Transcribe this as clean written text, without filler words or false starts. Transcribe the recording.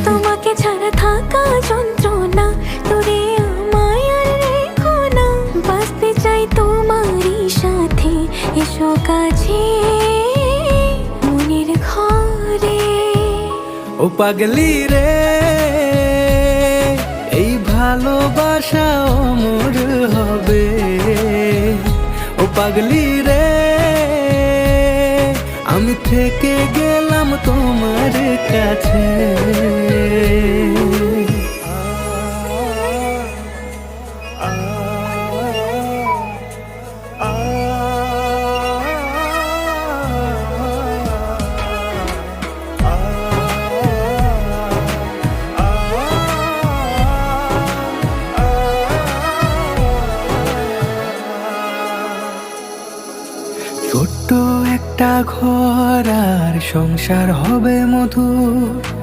তোমাকে ছাড়া থাকা যন্ত্রণা, তোরে আমায় আর রেখো না। বাঁচতে চাই তোমারই সাথে, এসো কাছে মনের ঘরে। ও পাগলি রে, এই ভালোবাসা অমর হবে। ও পাগলি রে, আমি থেকে গেলাম তোমার কাছে। ছোট্ট একটা ঘর আর সংসার হবে মধুর,